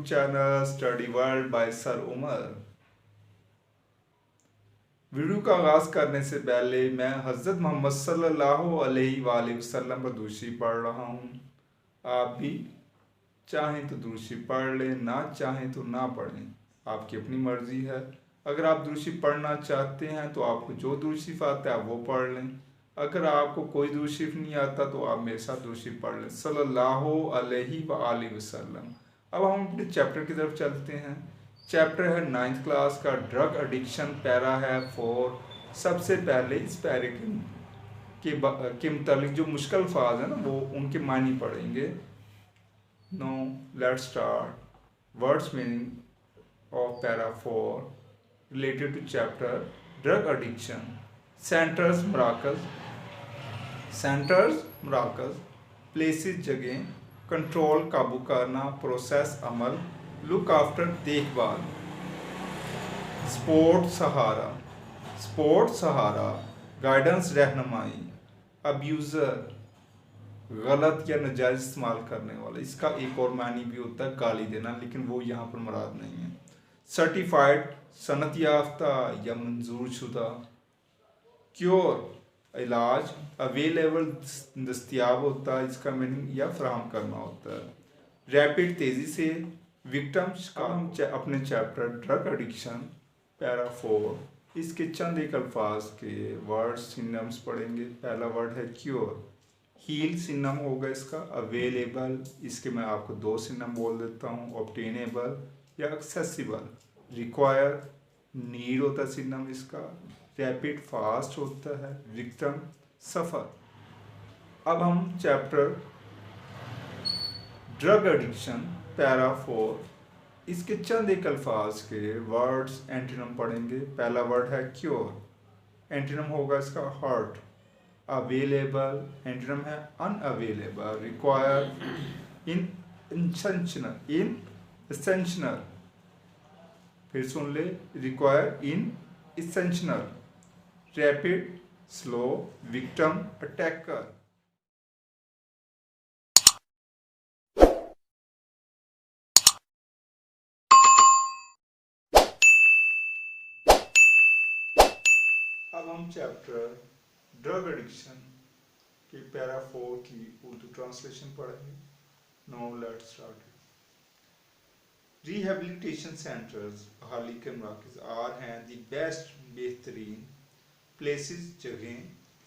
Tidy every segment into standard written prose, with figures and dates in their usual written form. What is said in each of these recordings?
Channel study world by sir Umar. Video का आगाज करने से पहले मैं हज़रत मोहम्मद सल्लल्लाहु अलैहि वसल्लम पर दूसरी पढ़ रहा हूँ। आप भी चाहें तो दूसरी पढ़ लें, ना चाहें तो ना पढ़ें, आपकी अपनी मर्जी है। अगर आप दूसरी पढ़ना चाहते हैं तो आपको जो दूसरी आता है वो पढ़ लें। अगर आपको कोई दूसरी नहीं आता तो आप मेरे साथ दूसरी पढ़ लें। सल्लल्लाहु अलैहि वसल्लम। अब हम अपने चैप्टर की तरफ चलते हैं। चैप्टर है 9th क्लास का, ड्रग एडिक्शन। पैरा है 4। सबसे पहले इस पैरे के मुतालिक जो मुश्किल अल्फाज है ना, वो उनके मानी पढ़ेंगे। No let's start. Words meaning of para 4 related to chapter drug addiction. Centres मराकज। सेंटर्स मराकज, प्लेसेस जगह, कंट्रोल काबू करना, प्रोसेस अमल, लुक आफ्टर देखभाल। स्पोर्ट सहारा। स्पोर्ट सहारा, गाइडेंस रहनुमाई। अब्यूज़र, गलत या नाजायज़ इस्तेमाल करने वाला। इसका एक और मानी भी होता है गाली देना, लेकिन वो यहाँ पर मुराद नहीं है। सर्टिफाइड, सनत याफ्ता या मंजूर शुदा। क्योर, इलाज। अवेलेबल, दस्तियाब होता है, इसका मीनिंग या फ्राहम करना होता है। रैपिड, तेज़ी से। विक्टम्स का हम अपने चैप्टर ड्रग एडिक्शन पैरा 4 इसके चंद एक अल्फाज के वर्ड सिनम्स पढ़ेंगे। पहला वर्ड है क्योर। हील सिनम होगा इसका। अवेलेबल, इसके मैं आपको 2 सिनम बोल देता हूँ, ऑब्टेनेबल या एक्सेसिबल। रिक्वायर, नीड होता है सिनम इसका। रैपिड, फास्ट होता है। विक्टिम, सफ़र। अब हम चैप्टर ड्रग एडिक्शन पैरा 4 इसके चंद एक अल्फाज के वर्ड्स एंटीनम पढ़ेंगे। पहला वर्ड है क्योर। एंटीनम होगा इसका हर्ट। अवेलेबल, एंटीनम है अनअवेलेबल। Require, inessential. फिर सुन ले, require, inessential. Rapid, slow. Victim, attacker. अब हम चैप्टर ड्रग एडिक्शन के पैरा 4 की उर्दू ट्रांसलेशन पढ़ेंगे। Now let's start. Rehabilitation centres, बहाली के मराकज़, आर हैं दी बेस्ट, बेहतरीन। प्लेसेस, जगह।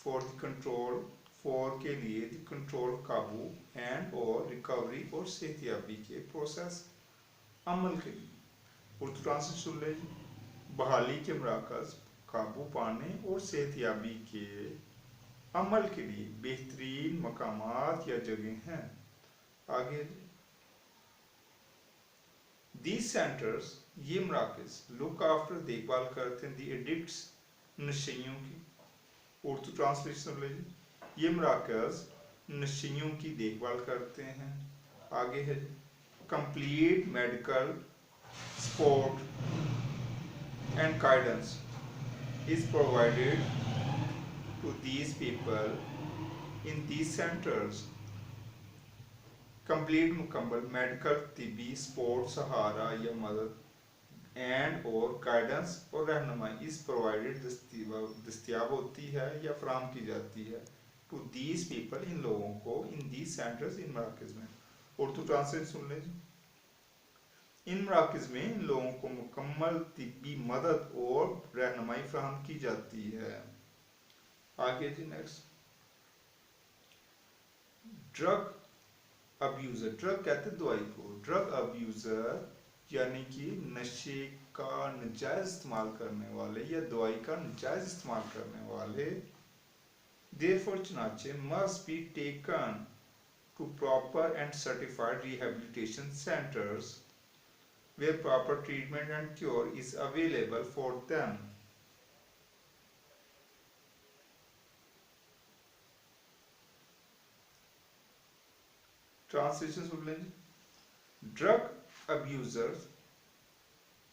फॉर द कंट्रोल, फॉर के लिए। द कंट्रोल, काबू। एंड और रिकवरी और सेहतियाबी के। प्रोसेस, अमल के लिए। उर्दू ट्रांसलेशन सुन लीजिए। बहाली के मराकज़, काबू पाने और सेहतियाबी के अमल के लिए बेहतरीन मकामात या जगह हैं। आगे, दीज सेंटर्स, ये मराकज़, लुक आफ्टर, देखभाल करते हैं, दी एडिक्ट्स, नशेइयों की। उर्दू ट्रांसलेशन लीजिए। ये मराकज़ नशेइयों की देखभाल करते हैं। आगे है complete medical support and guidance is provided to these people in these centers. Complete, मुकम्मल। मेडिकल, तिबी। सपोर्ट, सहारा या मदद। एंड और गाइडेंस और रहनुमाई इस प्रोवाइडेड, दस्तियाब होती है या फराम की जाती है। टू दीज पीपल, इन लोगों को। इन दीज सेंटर्स, इन मराकज़ में। उर्दू ट्रांसलेट सुन लीजिए। इन मराकज़ में इन लोगों को मुकम्मल तिब्बी मदद और रहनुमाई फराहम की जाती है। आगे जी नेक्स्ट। ड्रग अब्यूज़र, ड्रग कहते हैं दवाई को। ड्रग अब्यूज़र यानी कि नशे का नाजायज़ इस्तेमाल करने वाले या दवाई का नाजायज़ इस्तेमाल करने वाले। देयरफॉर, चुनाचे, must be taken to proper and certified rehabilitation centres where proper treatment and cure is available for them. Translation सुन लेंगे। ड्रग अब्यूजर्स,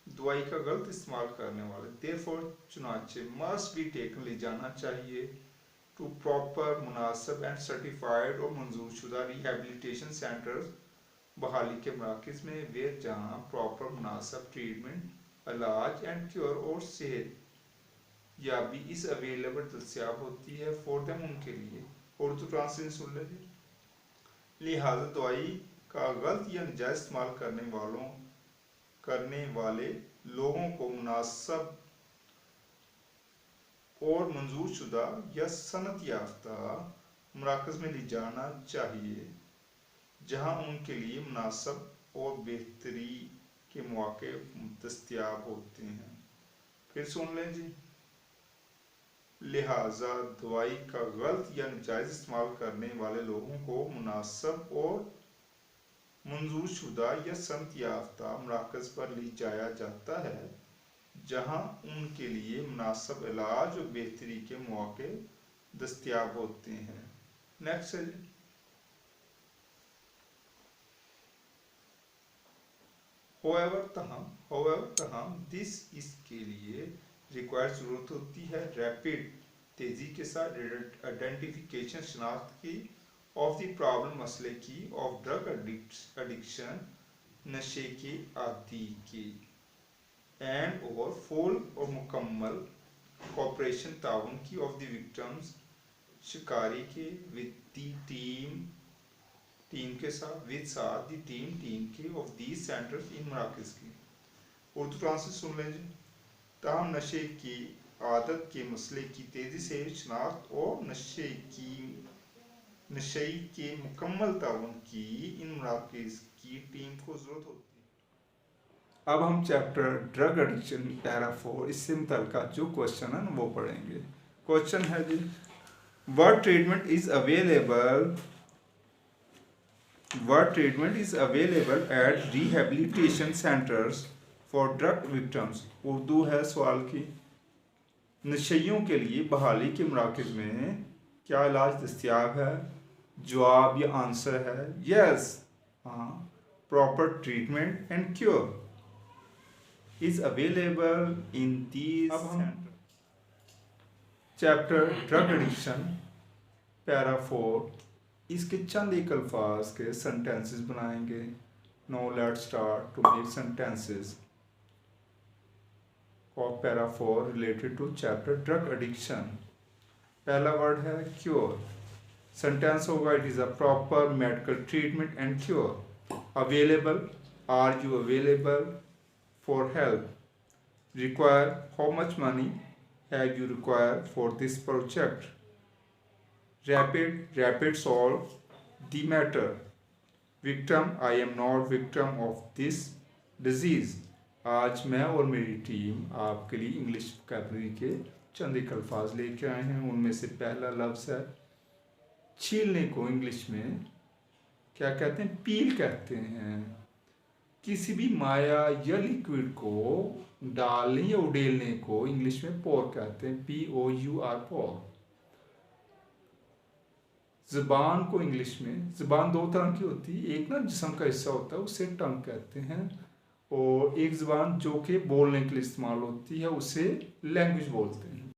दवाई का गलत इस्तेमाल करने वाले। therefore, चुनाचे, must be taken, ले जाना चाहिए। to proper, मुनासिब एंड सर्टिफाइड और मंजूर शुदा रिहेबिलिटेशन सेंटर्स, बहाली के मराकज़ में वे जहाँ प्रॉपर मुनासब ट्रीटमेंट, इलाज एंड क्योर और सेहत याबी इस अवेलेबल दस्तियाब होती है फॉर देम उनके लिए। उर्दू ट्रांसलेशन सुन लीजिए। लिहाजा दवाई का गलत या नजायज़ इस्तेमाल करने वाले लोगों को मुनासब और मंजूर शुदा या सनत याफ्ता मराकज़ में ले जाना चाहिए जहाँ उनके लिए मुनासब और बेहतरी के मौके दस्तियाब होते हैं। फिर सुन लें जी। लिहाजा दवाई का गलत या नाजायज़ इस्तेमाल करने वाले लोगों को मुनासब और मंजूर शुदा या सनत याफ्ता मराकज़ पर ले जाया जाता है जहाँ उनके लिए मुनासब इलाज और बेहतरी के मौके दस्तियाब होते हैं। नेक्स्ट है जी। होवेवर दिस इसके लिए रिक्वायर जरूरत होती है रैपिड तेज़ी के साथ आइडेंटिफिकेशन शनाख्त की ऑफ द प्रॉब्लम मसले की ऑफ ड्रग एडिक्शन नशे के आदि की एंड और फुल और मुकम्मल कॉपरेशन ताउन की ऑफ द विक्टिम्स शिकारी के विद द टीम के साथ साथ दी टीम के ऑफ दीज सेंटर्स इन मराकज़ की। उर्दू ट्रांसलेशन सुन लें जी। ताहम नशे की आदत के मसले की तेज़ी से शनाख्त और नशे के मुकम्मल ताउन की इन मराकज़ की टीम को ज़रूरत होती है। अब हम चैप्टर ड्रग एडिक्शन पैरा 4 इससे मुतल्लिक़ जो क्वेश्चन है वो पढ़ेंगे। क्वेश्चन है जी, what treatment is available at rehabilitation centres for drug victims. Urdu है सवाल की। नशइयों के लिए बहाली के मराकज़ में क्या इलाज दस्तियाब है? जवाब या आंसर है यस, हाँ। Proper treatment and cure is available in these centre. Chapter drug addiction para 4 इसके चंद एक अल्फाज के सेंटेंसेस बनाएंगे। Now let's start to make sentences of para 4 related to chapter drug addiction. पहला वर्ड है क्योर। सेंटेंस होगा it is a proper medical treatment and cure. Available, are you available for help. Require, how much money have you require for this project. rapid solve the matter. Victim, I am not victim of this disease. आज मैं और मेरी team आपके लिए English vocabulary के चंद एक अल्फाज लेके आए हैं। उनमें से पहला लफ्ज़ है छीलने को इंग्लिश में क्या कहते हैं? पील कहते हैं। किसी भी माया या लिक्विड को डालने या उडेलने को इंग्लिश में पोर कहते हैं, POUR पोर। ज़बान को इंग्लिश में, ज़बान दो तरह की होती है, एक ना जिस्म का हिस्सा होता है उसे टंग कहते हैं, और एक ज़बान जो कि बोलने के लिए इस्तेमाल होती है उसे लैंग्वेज बोलते हैं।